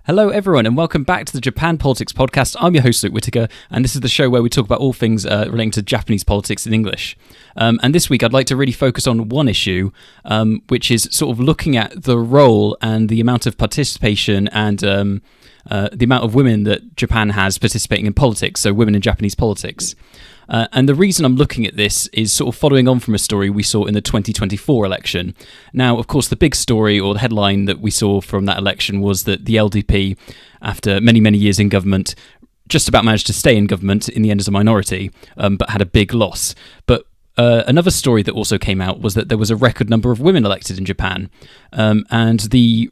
Hello, everyone, and welcome back to the Japan Politics Podcast. I'm your host, Luke Whittaker, and this is the show where we talk about all things relating to Japanese politics in English. And this week, I'd like to really focus on one issue, which is sort of looking at the role and the amount of participation and the amount of women that Japan has participating in politics, so women in Japanese politics. And the reason I'm looking at this is sort of following on from a story we saw in the 2024 election. Now, of course, the big story or the headline that we saw from that election was that the LDP, after many, many years in government, just about managed to stay in government in the end as a minority, but had a big loss. But another story that also came out was that there was a record number of women elected in Japan. And the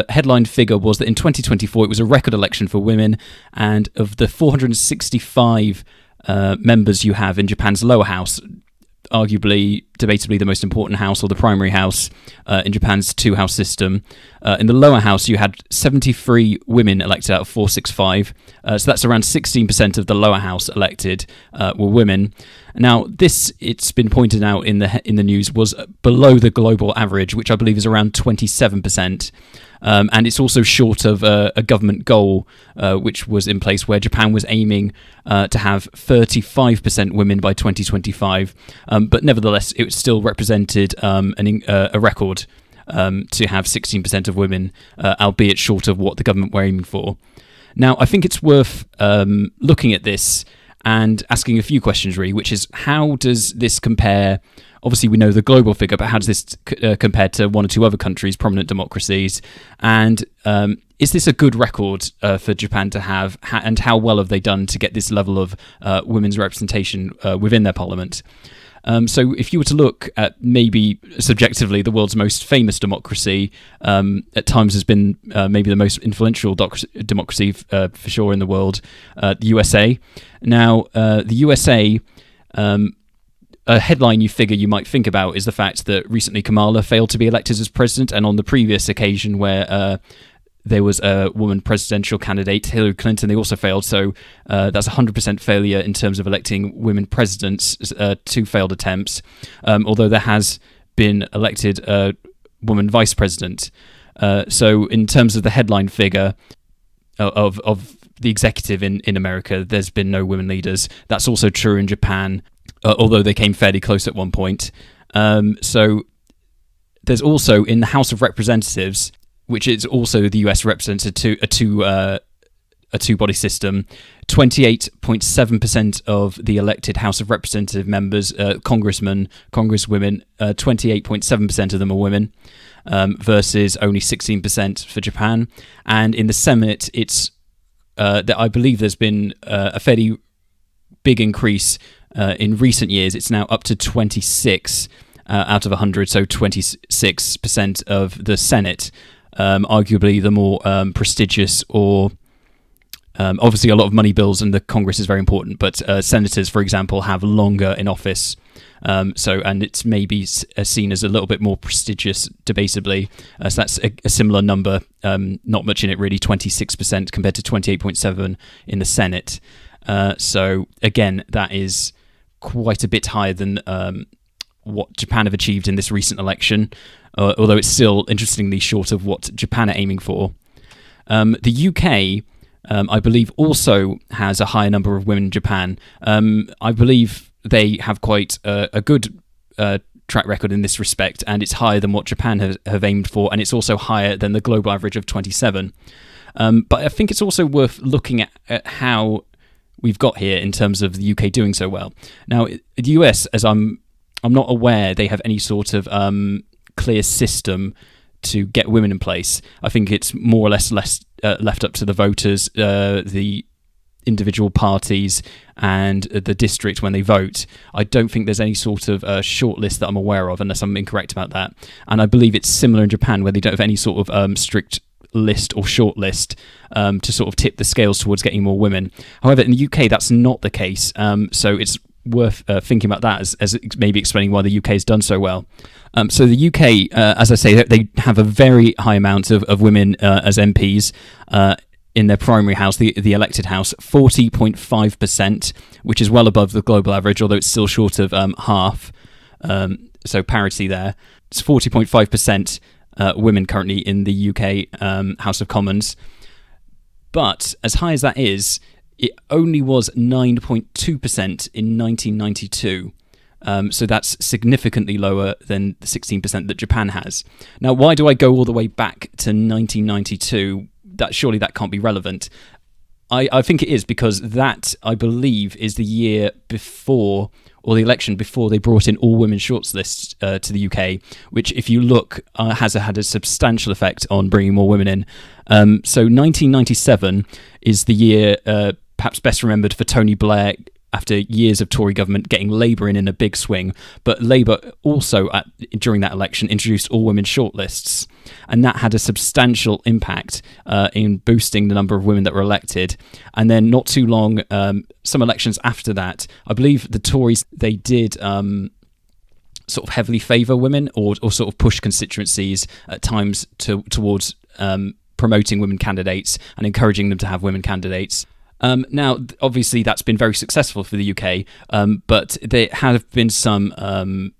headline figure was that in 2024 it was a record election for women, and of the 465 members you have in Japan's lower house, arguably, debatably the most important house or the primary house in Japan's two-house system. In the lower house, you had 73 women elected out of 465. So that's around 16% of the lower house elected were women. Now, this, it's been pointed out in the news, was below the global average, which I believe is around 27%. And it's also short of a government goal, which was in place where Japan was aiming to have 35% women by 2025. But nevertheless, it still represented a record to have 16% of women, albeit short of what the government were aiming for. Now, I think it's worth looking at this and asking a few questions, really, which is, how does this compare? Obviously, we know the global figure, but how does this compare to one or two other countries, prominent democracies? And is this a good record for Japan to have? And how well have they done to get this level of women's representation within their parliament? So if you were to look at maybe subjectively the world's most famous democracy, at times has been maybe the most influential democracy for sure in the world, the USA. Now, the USA... a headline you might think about is the fact that recently Kamala failed to be elected as president, and on the previous occasion where there was a woman presidential candidate, Hillary Clinton, they also failed. So that's 100% failure in terms of electing women presidents, two failed attempts, although there has been elected a woman vice president. So in terms of the headline figure of the executive in America, there's been no women leaders. That's also true in Japan, although they came fairly close at one point. So there's also in the House of Representatives, which is also the US represented to a two-body system, 28.7% of the elected House of Representative members, congressmen, congresswomen, 28.7% of them are women, versus only 16% for Japan. And in the Senate, it's that I believe there's been a fairly big increase in recent years. It's now up to 26 out of 100, so 26% of the Senate, arguably the more prestigious or obviously a lot of money bills, and the Congress is very important, but senators, for example, have longer in office. And it's maybe seen as a little bit more prestigious, debatably. So that's a similar number, not much in it really, 26% compared to 28.7% in the Senate. So again, that is quite a bit higher than what Japan have achieved in this recent election, although it's still interestingly short of what Japan are aiming for. The UK, I believe, also has a higher number of women in Japan. I believe they have quite a good track record in this respect, and it's higher than what Japan have aimed for, and it's also higher than the global average of 27. But I think it's also worth looking at how we've got here in terms of the UK doing so well. Now, the US, as I'm not aware they have any sort of clear system to get women in place. I think it's more or less left up to the voters, the individual parties, and the district when they vote. I don't think there's any sort of short list that I'm aware of, unless I'm incorrect about that. And I believe it's similar in Japan, where they don't have any sort of strict list or short list to sort of tip the scales towards getting more women. However, in the UK, that's not the case. So it's worth thinking about that as maybe explaining why the UK has done so well. So the UK, as I say, they have a very high amount of women as MPs in their primary house, the elected house, 40.5%, which is well above the global average, although it's still short of half. So parity there. It's 40.5% women currently in the UK House of Commons. But as high as that is, it only was 9.2% in 1992. So that's significantly lower than the 16% that Japan has. Now, why do I go all the way back to 1992? Surely that can't be relevant. I think it is, because that, I believe, is the year before, or the election before they brought in all women shortlists to the UK, which, if you look, has had a substantial effect on bringing more women in. So 1997 is the year perhaps best remembered for Tony Blair, after years of Tory government, getting Labour in a big swing. But Labour also, during that election, introduced all-women shortlists, and that had a substantial impact in boosting the number of women that were elected. And then not too long, some elections after that, I believe the Tories, they did sort of heavily favour women, or sort of push constituencies at times towards promoting women candidates and encouraging them to have women candidates. Now, obviously, that's been very successful for the UK, but there have been some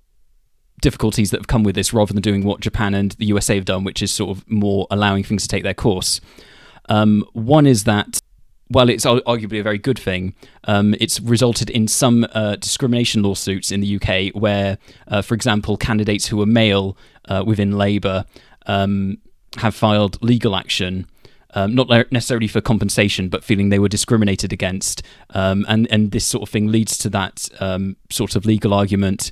difficulties that have come with this, rather than doing what Japan and the USA have done, which is sort of more allowing things to take their course. One is that, while it's arguably a very good thing, it's resulted in some discrimination lawsuits in the UK where, for example, candidates who are male within Labour have filed legal action, not necessarily for compensation, but feeling they were discriminated against. And this sort of thing leads to that sort of legal argument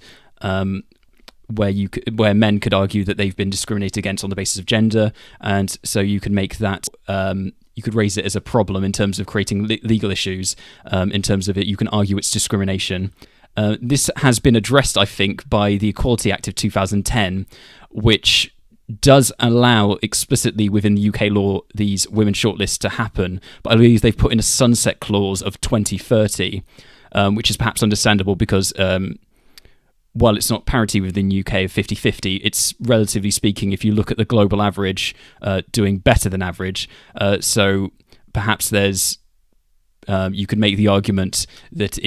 where men could argue that they've been discriminated against on the basis of gender, and so you could make that you could raise it as a problem in terms of creating legal issues. In terms of it, you can argue it's discrimination. This has been addressed, I think, by the Equality Act of 2010, which does allow explicitly within the UK law these women shortlists to happen, but I believe they've put in a sunset clause of 2030, which is perhaps understandable because while it's not parity within the UK of 50-50, it's, relatively speaking, if you look at the global average, doing better than average. So perhaps there's you could make the argument that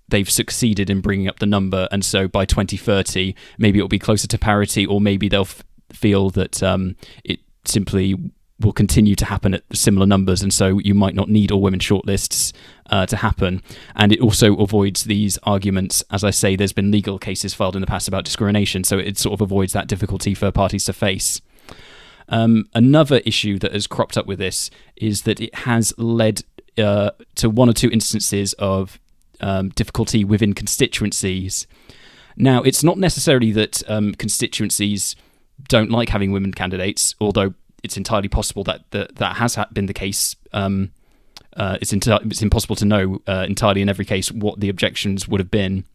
they've succeeded in bringing up the number, and so by 2030 maybe it'll be closer to parity, or maybe they'll feel that it simply will continue to happen at similar numbers, and so you might not need all women shortlists to happen. And it also avoids these arguments. As I say, there's been legal cases filed in the past about discrimination, so it sort of avoids that difficulty for parties to face. Another issue that has cropped up with this is that it has led to one or two instances of difficulty within constituencies. Now, it's not necessarily that constituencies don't like having women candidates, although it's entirely possible that has been the case. It's impossible to know entirely in every case what the objections would have been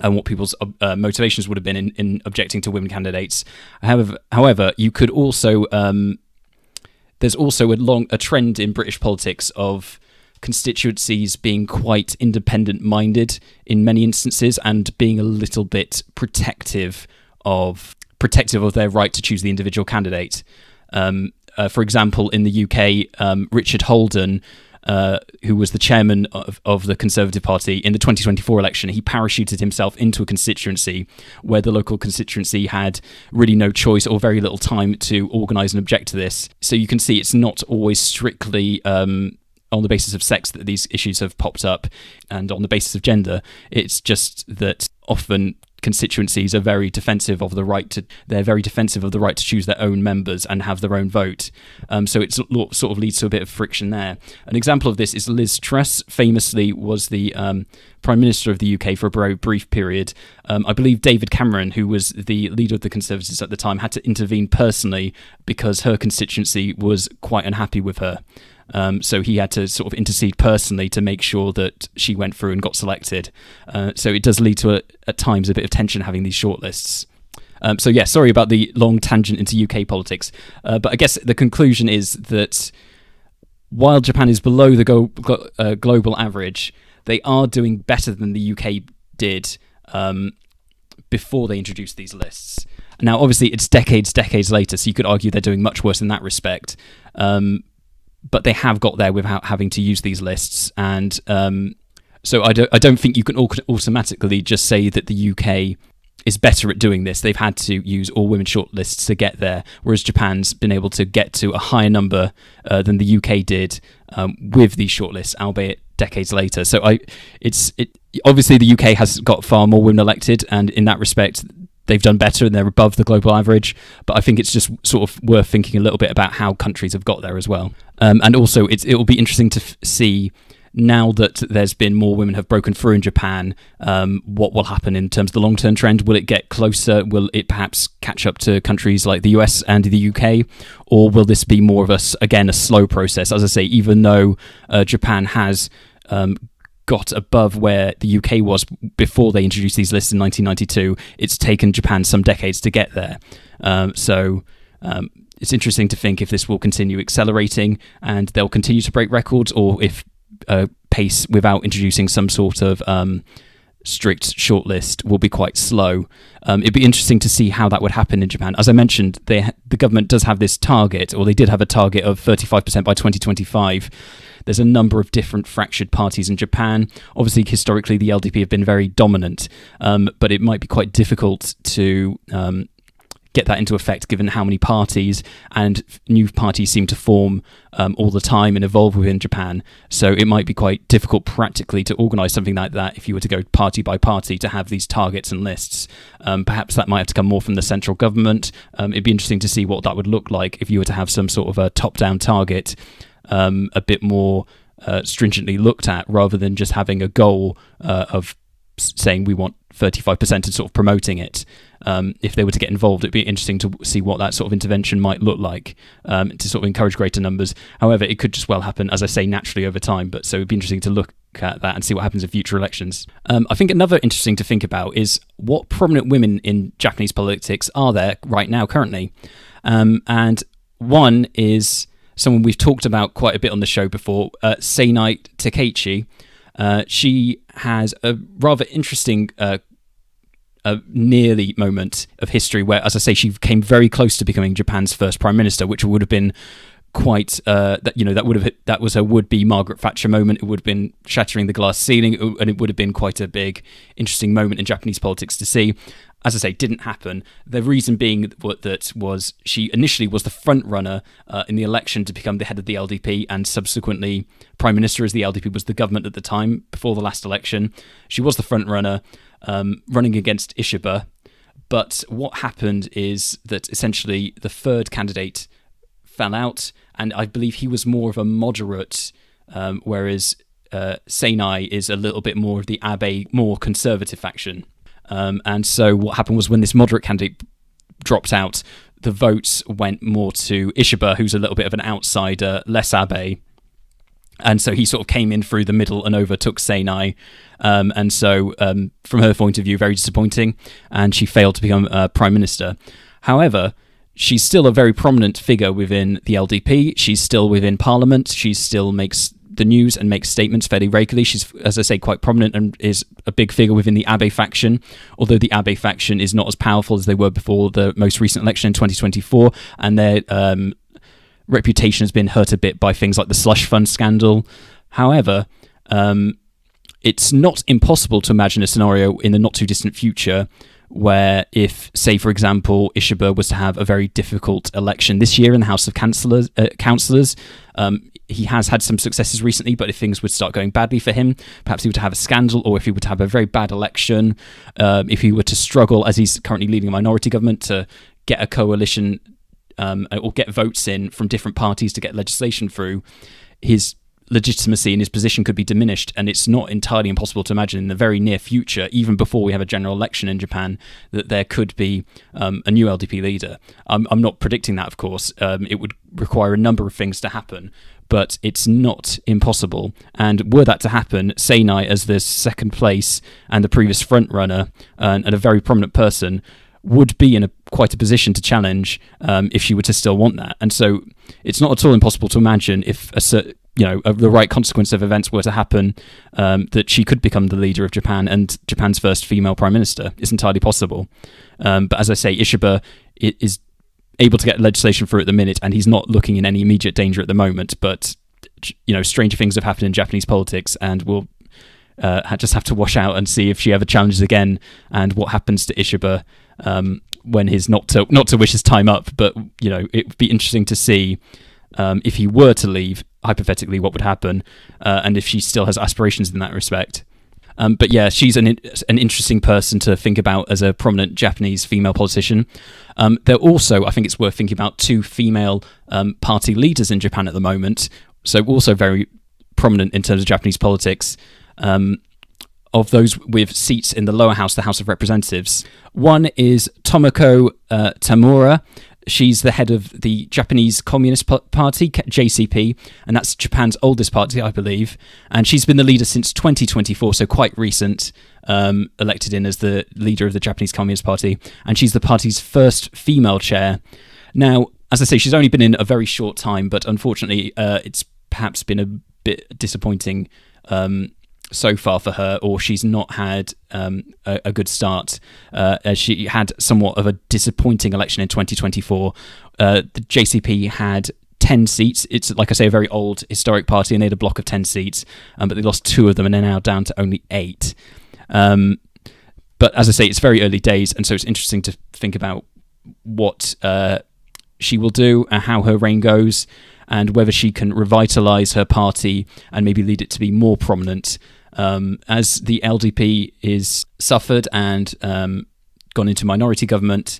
and what people's motivations would have been in objecting to women candidates. However, you could also there's also a trend in British politics of constituencies being quite independent-minded in many instances, and being a little bit protective of their right to choose the individual candidate. For example, in the UK, Richard Holden, who was the chairman of the Conservative Party in the 2024 election, he parachuted himself into a constituency where the local constituency had really no choice or very little time to organise and object to this. So you can see it's not always strictly on the basis of sex that these issues have popped up, and on the basis of gender. It's just that often constituencies are very defensive of the right to choose their own members and have their own vote. So it sort of leads to a bit of friction there. An example of this is Liz Truss, famously was the Prime Minister of the UK for a very brief period. I believe David Cameron, who was the leader of the Conservatives at the time, had to intervene personally because her constituency was quite unhappy with her. So he had to sort of intercede personally to make sure that she went through and got selected. So it does lead to, at times, a bit of tension having these shortlists. So yeah, sorry about the long tangent into UK politics. But I guess the conclusion is that while Japan is below the global average, they are doing better than the UK did before they introduced these lists. Now, obviously, it's decades later, so you could argue they're doing much worse in that respect. But they have got there without having to use these lists, and so I don't think you can automatically just say that the UK is better at doing this. They've had to use all women shortlists to get there, whereas Japan's been able to get to a higher number than the UK did with these shortlists, albeit decades later. So obviously the UK has got far more women elected, and in that respect they've done better and they're above the global average. But I think it's just sort of worth thinking a little bit about how countries have got there as well. And also it will be interesting to see, now that there's been more women have broken through in Japan, what will happen in terms of the long-term trend? Will it get closer? Will it perhaps catch up to countries like the US and the UK? Or will this be more of a slow process? As I say, even though Japan has got above where the UK was before they introduced these lists in 1992, it's taken Japan some decades to get there. So it's interesting to think if this will continue accelerating and they'll continue to break records, or if pace without introducing some sort of strict shortlist will be quite slow. It'd be interesting to see how that would happen in Japan. As I mentioned, the government does have this target, or they did have a target of 35% by 2025. There's a number of different fractured parties in Japan. Obviously, historically, the LDP have been very dominant, but it might be quite difficult to get that into effect given how many parties and new parties seem to form all the time and evolve within Japan. So it might be quite difficult practically to organise something like that if you were to go party by party to have these targets and lists. Perhaps that might have to come more from the central government. It'd be interesting to see what that would look like if you were to have some sort of a top-down target, a bit more stringently looked at, rather than just having a goal of saying we want 35% and sort of promoting it. If they were to get involved, it'd be interesting to see what that sort of intervention might look like, to sort of encourage greater numbers. However, it could just well happen, as I say, naturally over time. But so it'd be interesting to look at that and see what happens in future elections. I think another interesting to think about is what prominent women in Japanese politics are there right now currently. And one is someone we've talked about quite a bit on the show before, Seinai Takeichi. She has a rather interesting nearly moment of history where, as I say, she came very close to becoming Japan's first prime minister, which would have been quite that was her would-be Margaret Thatcher moment. It would have been shattering the glass ceiling, and it would have been quite a big, interesting moment in Japanese politics to see. As I say, didn't happen. The reason being that was she initially was the front runner in the election to become the head of the LDP and subsequently prime minister, as the LDP was the government at the time before the last election. She was the front runner running against Ishiba. But what happened is that essentially the third candidate fell out, and I believe he was more of a moderate, whereas Seinai is a little bit more of the Abe, more conservative faction. And so what happened was, when this moderate candidate dropped out, the votes went more to Ishiba, who's a little bit of an outsider, less Abe. And so he sort of came in through the middle and overtook Seinai. And so from her point of view, very disappointing. And she failed to become prime minister. However, she's still a very prominent figure within the LDP. She's still within parliament. She still makes the news and makes statements fairly regularly. She's, as I say, quite prominent and is a big figure within the Abe faction, although the Abe faction is not as powerful as they were before the most recent election in 2024, and their reputation has been hurt a bit by things like the slush fund scandal. However, it's not impossible to imagine a scenario in the not too distant future where, if, say, for example, Ishiba was to have a very difficult election this year in the House of Councillors, he has had some successes recently, but if things would start going badly for him, perhaps he would have a scandal, or if he would have a very bad election, if he were to struggle, as he's currently leading a minority government, to get a coalition or get votes in from different parties to get legislation through, his legitimacy and his position could be diminished. And it's not entirely impossible to imagine in the very near future, even before we have a general election in Japan, that there could be a new LDP leader. I'm not predicting that, of course. It would require a number of things to happen, but it's not impossible. And were that to happen, Seinai, as the second place and the previous front runner and a very prominent person, would be in quite a position to challenge if she were to still want that. And so it's not at all impossible to imagine, if the right consequence of events were to happen, that she could become the leader of Japan and Japan's first female prime minister. It's entirely possible. But as I say, Ishiba is able to get legislation through at the minute, and he's not looking in any immediate danger at the moment. But stranger things have happened in Japanese politics, and we'll just have to wash out and see if she ever challenges again, and what happens to Ishiba when he's not to wish his time up. But it would be interesting to see if he were to leave, hypothetically, what would happen, and if she still has aspirations in that respect. But yeah, she's an interesting person to think about as a prominent Japanese female politician. There also, I think it's worth thinking about, 2 female party leaders in Japan at the moment, so also very prominent in terms of Japanese politics. Of those with seats in the lower house, the House of Representatives. One is Tomoko Tamura. She's the head of the Japanese Communist Party, JCP, and that's Japan's oldest party, I believe. And she's been the leader since 2024, so quite recent, elected in as the leader of the Japanese Communist Party. And she's the party's first female chair. Now, as I say, she's only been in a very short time, but unfortunately, it's perhaps been a bit disappointing so far for her, or she's not had a good start, as she had somewhat of a disappointing election in 2024. The JCP had 10 seats. It's, like I say, a very old historic party, and they had a block of 10 seats, but they lost 2 of them, and they're now down to only 8. But as I say, it's very early days, and so it's interesting to think about what she will do and how her reign goes, and whether she can revitalise her party and maybe lead it to be more prominent. As the LDP is suffered and gone into minority government,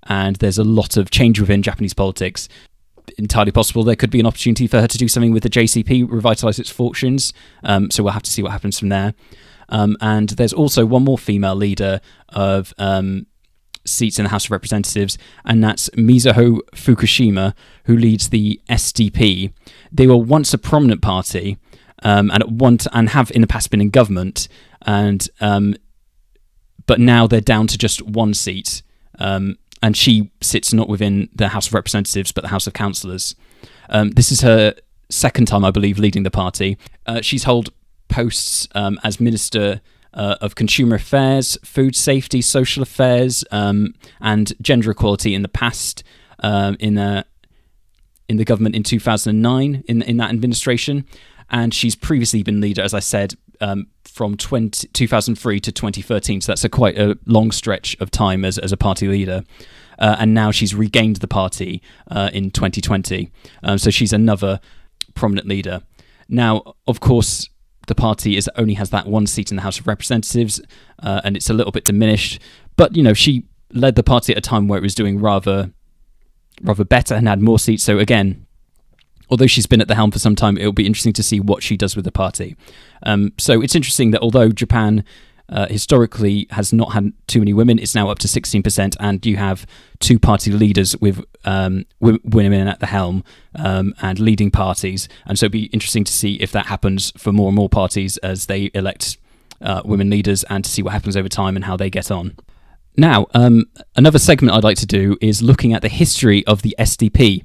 and there's a lot of change within Japanese politics, entirely possible there could be an opportunity for her to do something with the JCP, revitalise its fortunes. So we'll have to see what happens from there. And there's also one more female leader of seats in the House of Representatives, and that's Mizuho Fukushima, who leads the SDP. They were once a prominent party, and have in the past been in government, and but now they're down to just 1 seat, and she sits not within the House of Representatives but the House of Councillors. This is her second time, I believe, leading the party. She's held posts as Minister of Consumer Affairs, Food Safety, Social Affairs, and Gender Equality in the past, in the government in 2009 in that administration. And she's previously been leader, as I said, from 2003 to 2013. So that's quite a long stretch of time as a party leader. And now she's regained the party in 2020. So she's another prominent leader. Now, of course, the party only has that 1 seat in the House of Representatives, and it's a little bit diminished. But, she led the party at a time where it was doing rather better and had more seats. So again, although she's been at the helm for some time, it'll be interesting to see what she does with the party. So it's interesting that although Japan historically has not had too many women, it's now up to 16%, and you have 2 party leaders with women at the helm and leading parties. And so it'll be interesting to see if that happens for more and more parties as they elect women leaders, and to see what happens over time and how they get on. Now, another segment I'd like to do is looking at the history of the SDP.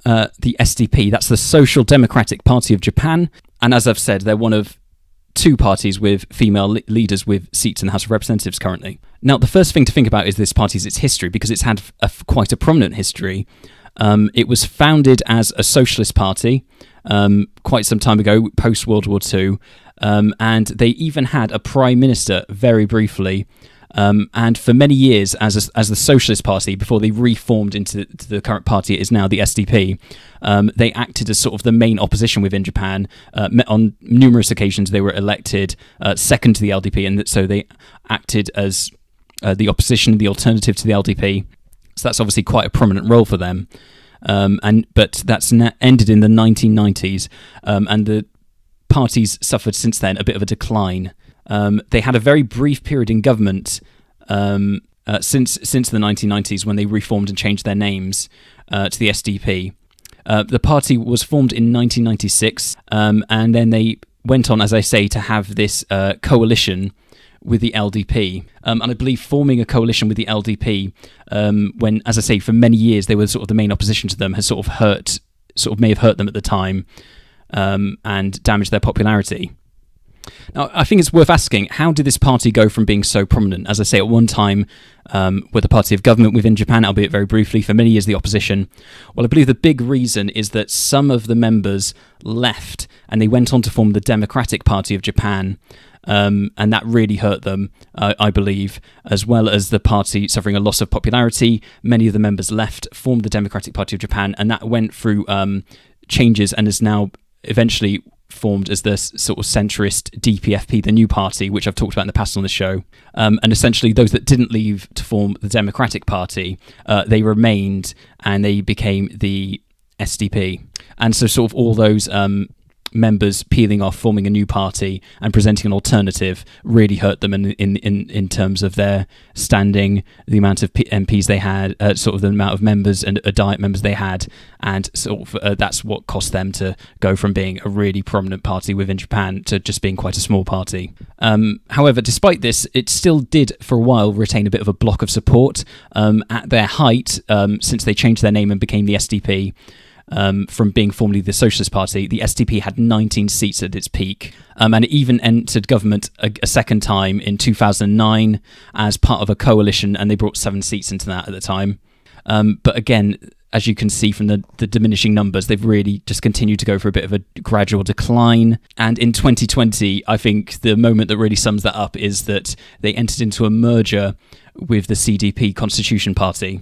The SDP, that's the Social Democratic Party of Japan, and as I've said, they're one of 2 parties with female leaders with seats in the House of Representatives currently. Now, the first thing to think about is this party's its history, because it's had quite a prominent history. It was founded as a socialist party quite some time ago, post-World War II, and they even had a prime minister very briefly. And for many years, as the Socialist Party, before they reformed into the current party, it is now the SDP, they acted as sort of the main opposition within Japan. On numerous occasions, they were elected second to the LDP, and so they acted as the opposition, the alternative to the LDP. So that's obviously quite a prominent role for them. But that's ended in the 1990s, and the parties suffered since then a bit of a decline. They had a very brief period in government since the 1990s, when they reformed and changed their names to the SDP. The party was formed in 1996, and then they went on, as I say, to have this coalition with the LDP. And I believe forming a coalition with the LDP, when, as I say, for many years they were sort of the main opposition to them, has may have hurt them at the time, and damaged their popularity. Now, I think it's worth asking, how did this party go from being so prominent? As I say, at one time, were the party of government within Japan, albeit very briefly, for many years the opposition. Well, I believe the big reason is that some of the members left, and they went on to form the Democratic Party of Japan. and that really hurt them, I believe, as well as the party suffering a loss of popularity. Many of the members left, formed the Democratic Party of Japan, and that went through changes and is now eventually formed as the sort of centrist DPFP, the new party, which I've talked about in the past on the show. And essentially those that didn't leave to form the Democratic Party, they remained and they became the SDP. And so sort of all those members peeling off, forming a new party and presenting an alternative really hurt them in terms of their standing, the amount of MPs they had, sort of the amount of members and diet members they had, and sort of that's what cost them to go from being a really prominent party within Japan to just being quite a small party. However, despite this, it still did for a while retain a bit of a block of support. At their height, since they changed their name and became the SDP, from being formerly the Socialist Party, the SDP had 19 seats at its peak, and it even entered government a second time in 2009 as part of a coalition, and they brought 7 seats into that at the time. But again, as you can see from the diminishing numbers, they've really just continued to go for a bit of a gradual decline. And in 2020, I think the moment that really sums that up is that they entered into a merger with the CDP Constitution Party.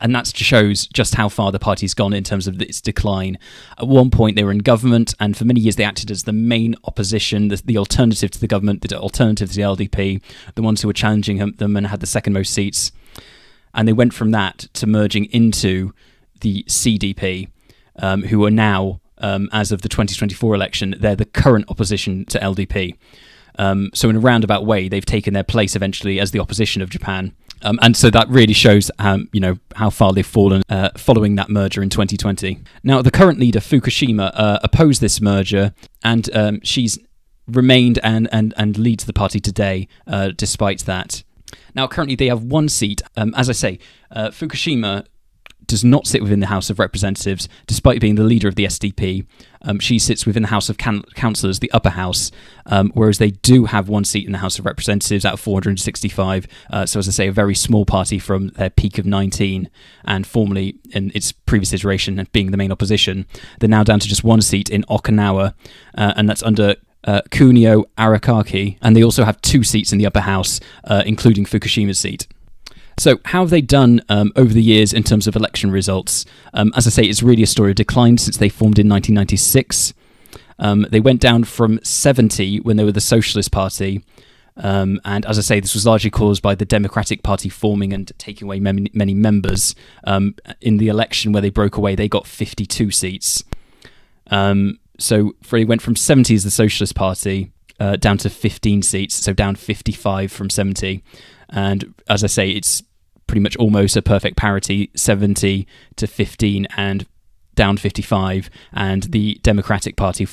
And that shows just how far the party's gone in terms of its decline. At one point, they were in government, and for many years they acted as the main opposition, the alternative to the government, the alternative to the LDP, the ones who were challenging them and had the second most seats. And they went from that to merging into the CDP, who are now, as of the 2024 election, they're the current opposition to LDP. So in a roundabout way, they've taken their place eventually as the opposition of Japan. And so that really shows, how far they've fallen following that merger in 2020. Now, the current leader, Fukushima, opposed this merger, and she's remained and leads the party today, despite that. Now, currently they have 1 seat. As I say, Fukushima does not sit within the House of Representatives, despite being the leader of the SDP. She sits within the House of Councillors, the upper house, whereas they do have 1 seat in the House of Representatives out of 465. So, as I say, a very small party from their peak of 19, and formerly in its previous iteration being the main opposition. They're now down to just 1 seat in Okinawa, and that's under Kunio Arakaki, and they also have 2 seats in the upper house, including Fukushima's seat. So how have they done over the years in terms of election results? As I say, it's really a story of decline since they formed in 1996. They went down from 70 when they were the Socialist Party. And as I say, this was largely caused by the Democratic Party forming and taking away many members. In the election where they broke away, they got 52 seats. So they went from 70 as the Socialist Party down to 15 seats, so down 55 from 70. And as I say, it's pretty much almost a perfect parity, 70 to 15 and down 55. And the Democratic Party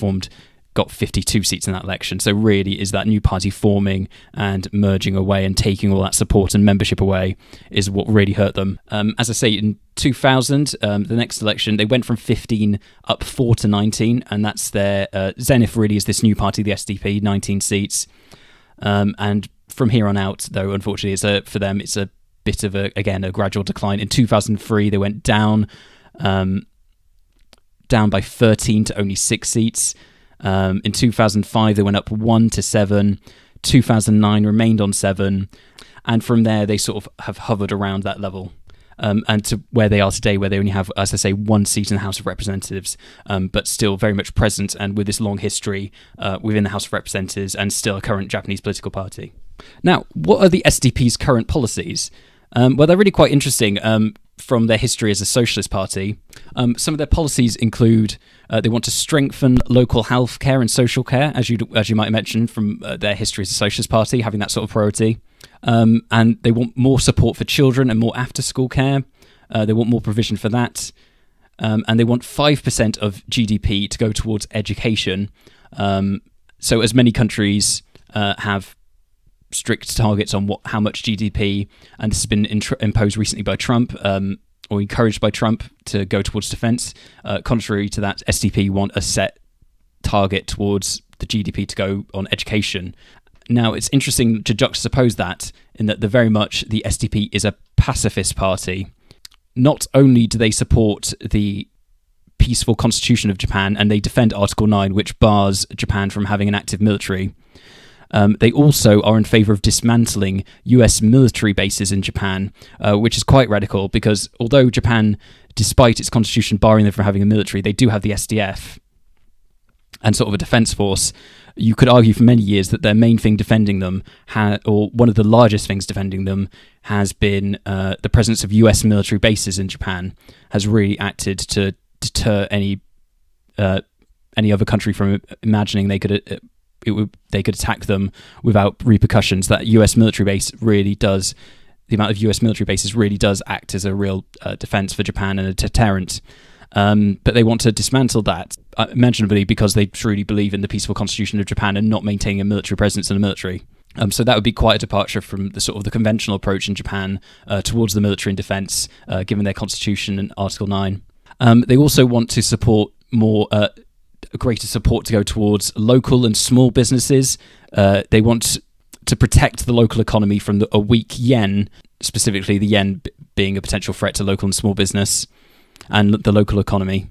got 52 seats in that election. So really is that new party forming and merging away and taking all that support and membership away is what really hurt them. As I say, in 2000, the next election, they went from 15 up 4 to 19, and that's their zenith really is this new party, the SDP, 19 seats. And from here on out, though, unfortunately, for them, it's a bit of a gradual decline. In 2003, they went down by 13 to only 6 seats. In 2005, they went up 1 to 7. 2009 remained on 7, and from there they sort of have hovered around that level. And to where they are today, where they only have, as I say, 1 seat in the House of Representatives, but still very much present and with this long history within the House of Representatives and still a current Japanese political party. Now, what are the SDP's current policies? Well, they're really quite interesting from their history as a socialist party. Some of their policies include they want to strengthen local health care and social care, as you might mention from their history as a socialist party, having that sort of priority. And they want more support for children and more after-school care. They want more provision for that. And they want 5% of GDP to go towards education. So as many countries have strict targets on how much GDP, and this has been imposed recently by Trump, or encouraged by Trump to go towards defence. Contrary to that, SDP want a set target towards the GDP to go on education. Now, it's interesting to juxtapose that in that very much the SDP is a pacifist party. Not only do they support the peaceful constitution of Japan and they defend Article 9, which bars Japan from having an active military, They also are in favour of dismantling US military bases in Japan, which is quite radical because although Japan, despite its constitution barring them from having a military, they do have the SDF and sort of a defence force. You could argue for many years that their main thing defending them, or one of the largest things defending them, has been the presence of US military bases in Japan, has really acted to deter any other country from imagining they could attack them without repercussions. That US military base really does, the amount of US military bases really does act as a real defence for Japan and a deterrent. But they want to dismantle that, imaginably, because they truly believe in the peaceful constitution of Japan and not maintaining a military presence in the military. So that would be quite a departure from the sort of the conventional approach in Japan towards the military and defence, given their constitution and Article 9. They also want to support greater support to go towards local and small businesses. They want to protect the local economy from a weak yen, specifically the yen being a potential threat to local and small business and the local economy.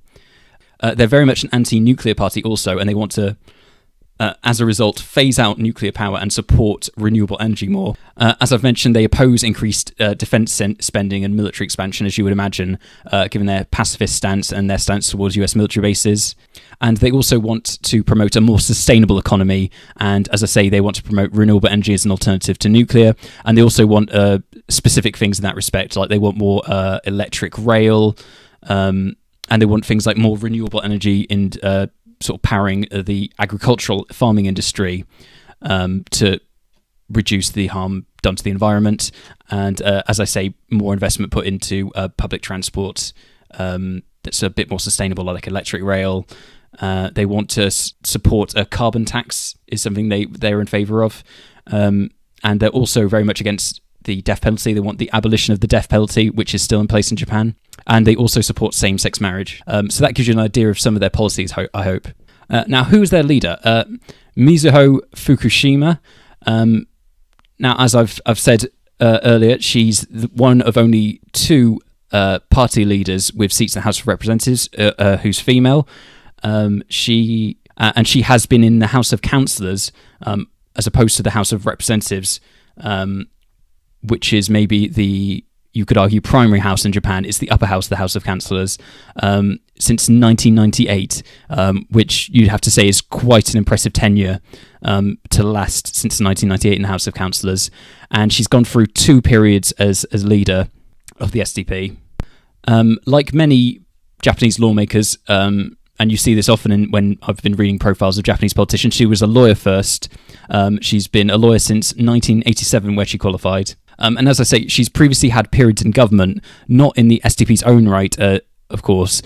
They're very much an anti-nuclear party also, and they want to, as a result, phase out nuclear power and support renewable energy more. As I've mentioned, they oppose increased defence spending and military expansion, as you would imagine, given their pacifist stance and their stance towards US military bases. And they also want to promote a more sustainable economy. And as I say, they want to promote renewable energy as an alternative to nuclear. And they also want specific things in that respect, like they want more electric rail, and they want things like more renewable energy in sort of powering the agricultural farming industry to reduce the harm done to the environment. And as I say, more investment put into public transport that's a bit more sustainable, like electric rail. They want to support a carbon tax, is something they're in favour of. And they're also very much against the death penalty. They want the abolition of the death penalty, which is still in place in Japan. And they also support same-sex marriage. So that gives you an idea of some of their policies, I hope. Now, who is their leader? Mizuho Fukushima. Now, as I've said earlier, she's one of only two party leaders with seats in the House of Representatives who's female. She has been in the House of Councillors as opposed to the House of Representatives, which is maybe you could argue, primary house in Japan. Is the upper house, the House of Councillors, since 1998, which you'd have to say is quite an impressive tenure to last since 1998 in the House of Councillors. And she's gone through two periods as leader of the SDP. Like many Japanese lawmakers, and you see this often when I've been reading profiles of Japanese politicians, she was a lawyer first. She's been a lawyer since 1987, where she qualified. And as I say, she's previously had periods in government, not in the SDP's own right, of course,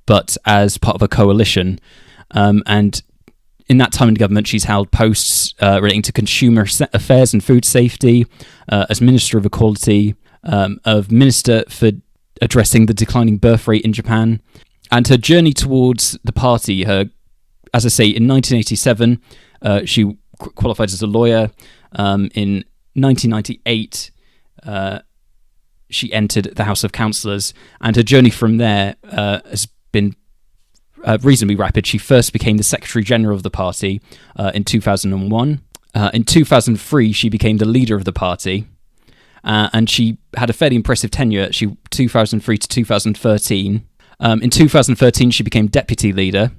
but as part of a coalition. And in that time in government, she's held posts relating to consumer affairs and food safety, as Minister of Equality, of Minister for addressing the declining birth rate in Japan. And her journey towards the party, as I say, in 1987, she qualified as a lawyer. In 1998, she entered the House of Councillors, and her journey from there has been reasonably rapid. She first became the Secretary General of the party in 2001. In 2003, she became the leader of the party, and she had a fairly impressive tenure. 2003 to 2013. In 2013, she became deputy leader,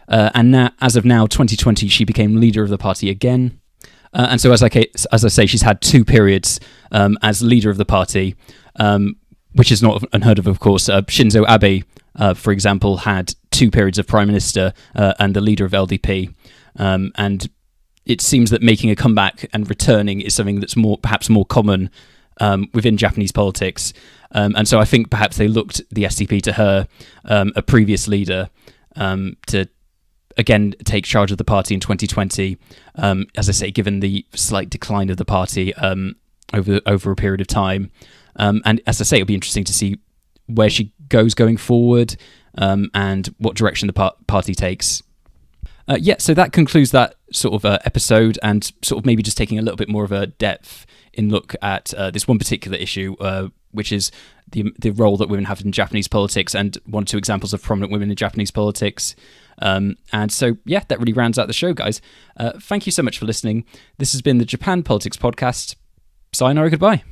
and now, as of now, 2020, she became leader of the party again. And so, as I say, she's had two periods as leader of the party, which is not unheard of course. Shinzo Abe, for example, had two periods of prime minister and the leader of LDP. And it seems that making a comeback and returning is something that's perhaps more common within Japanese politics. And so I think perhaps they looked, the SDP, to her, a previous leader, to again take charge of the party in 2020, as I say, given the slight decline of the party over a period of time. And as I say, it'll be interesting to see where she goes going forward, and what direction the party takes. So that concludes that sort of episode, and sort of maybe just taking a little bit more of a depth in look at this one particular issue, which is the role that women have in Japanese politics, and one or two examples of prominent women in Japanese politics. And so, yeah, that really rounds out the show, guys. Thank you so much for listening. This has been the Japan Politics Podcast. Sayonara, goodbye.